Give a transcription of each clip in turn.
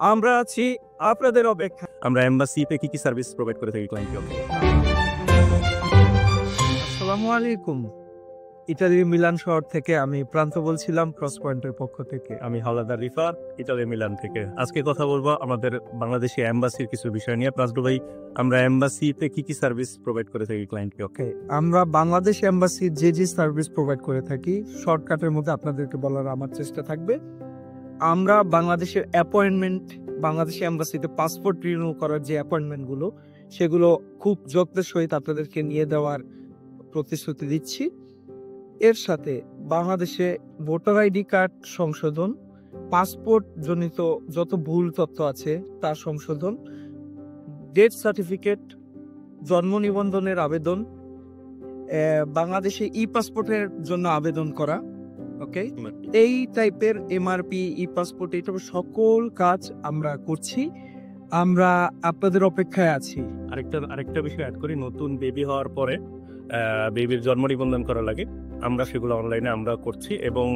আমরা আছি আপনাদের অপেক্ষায়। আমরা এমবাসিতে কি সার্ভিস প্রোভাইড করে থাকি ক্লায়েন্টকে? আসসালামু আলাইকুম। ইতালির মিলান শহর থেকে আমি প্রান্ত বলছিলাম, ক্রস পয়েন্টের পক্ষ থেকে। আমি হাওলাদার রিফাত, ইতালি মিলান থেকে। আজকে কথা বলবো আমাদের বাংলাদেশি এমবাসির কিছু বিষয় নিয়ে। প্রাজলু ভাই, আমরা এমবাসিতে কি সার্ভিস প্রোভাইড করে থাকি ক্লায়েন্টকে? ওকে, আমরা বাংলাদেশ এম্বাসির যে সার্ভিস প্রোভাইড করে থাকি, শর্টকাটের মধ্যে আপনাদেরকে বলার আমার চেষ্টা থাকবে। আমরা বাংলাদেশের অ্যাপয়েন্টমেন্ট, বাংলাদেশি এম্বাসিতে পাসপোর্ট রিনিউ করার যে অ্যাপয়েন্টমেন্টগুলো, সেগুলো খুব যত্নের সহিত আপনাদেরকে নিয়ে দেওয়ার প্রতিশ্রুতি দিচ্ছি। এর সাথে বাংলাদেশে ভোটার আইডি কার্ড সংশোধন, পাসপোর্ট জনিত যত ভুল তথ্য আছে তার সংশোধন, ডেথ সার্টিফিকেট, জন্ম নিবন্ধনের আবেদন, বাংলাদেশে ই পাসপোর্টের জন্য আবেদন করা, ওকে, এই টাইপের এমআরপি, ই পাসপোর্ট, এই টাইপের সকল কাজ আমরা করছি। আমরা আপনাদের অপেক্ষায় আছি। আরেকটা বিষয় অ্যাড করি, নতুন বেবি হওয়ার পরে বেবির জন্ম নিবন্ধন করা লাগে, আমরা সেগুলো অনলাইনে আমরা করছি। এবং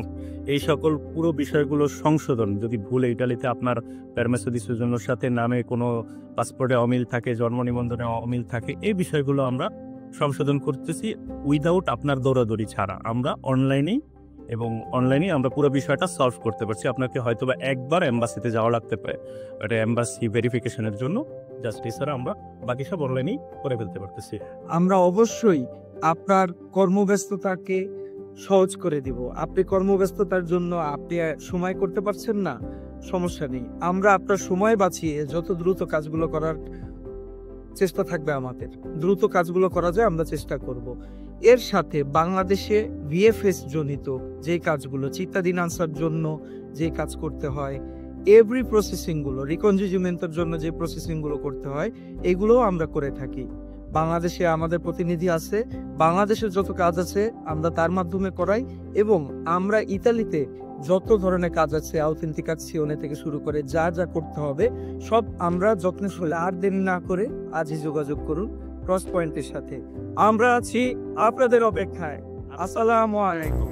এই সকল পুরো বিষয়গুলো সংশোধন, যদি ভুল ইটালিতে আপনার পারমেসো দি সোজোর্নোর সাথে নামে কোনো পাসপোর্টে অমিল থাকে, জন্ম নিবন্ধনে অমিল থাকে, এই বিষয়গুলো আমরা সংশোধন করতেছি উইদাউট আপনার দৌড়াদৌড়ি ছাড়া। আমরা অনলাইনেই আমরা পুরো বিষয়টা সলভ করতে পারছি। আপনাকে হয়তো বা একবার এম্বাসিতে যাওয়া লাগতে পারে, এটা এম্বাসি ভেরিফিকেশনের জন্য। জাস্ট এছাড়া আমরা বাকি সব অনলাইনেই করে ফেলতে পারতেছি। আমরা অবশ্যই আপনার কর্মব্যস্ততাকে সহজ করে দিব। আপনি কর্মব্যস্ততার জন্য আপনি সময় করতে পারছেন না, সমস্যা নেই, আমরা আপনার সময় বাঁচিয়ে যত দ্রুত কাজগুলো করার চেষ্টা থাকবে, আমাদের দ্রুত কাজগুলো করা যায় আমরা চেষ্টা করব। এর সাথে বাংলাদেশে ভিএফএস জনিত যে কাজগুলো, চিত্তাধীন আনসার জন্য যে কাজ করতে হয়, এভরি প্রসেসিংগুলো, রিকনজিউমেন্টের জন্য যে প্রসেসিংগুলো করতে হয়, এগুলোও আমরা করে থাকি। বাংলাদেশে আমাদের প্রতিনিধি আছে, বাংলাদেশের যত কাজ আছে আমরা তার মাধ্যমে করাই। এবং আমরা ইতালিতে যত ধরনের কাজ আছে, অথেন্টিকাসিওনে থেকে শুরু করে যা যা করতে হবে সব আমরা যত্নের সহিত, আর দেরি না করে আজই যোগাযোগ করুন ক্রস পয়েন্টের সাথে। আমরা আছি আপনাদের অপেক্ষায়। আসসালামু আলাইকুম।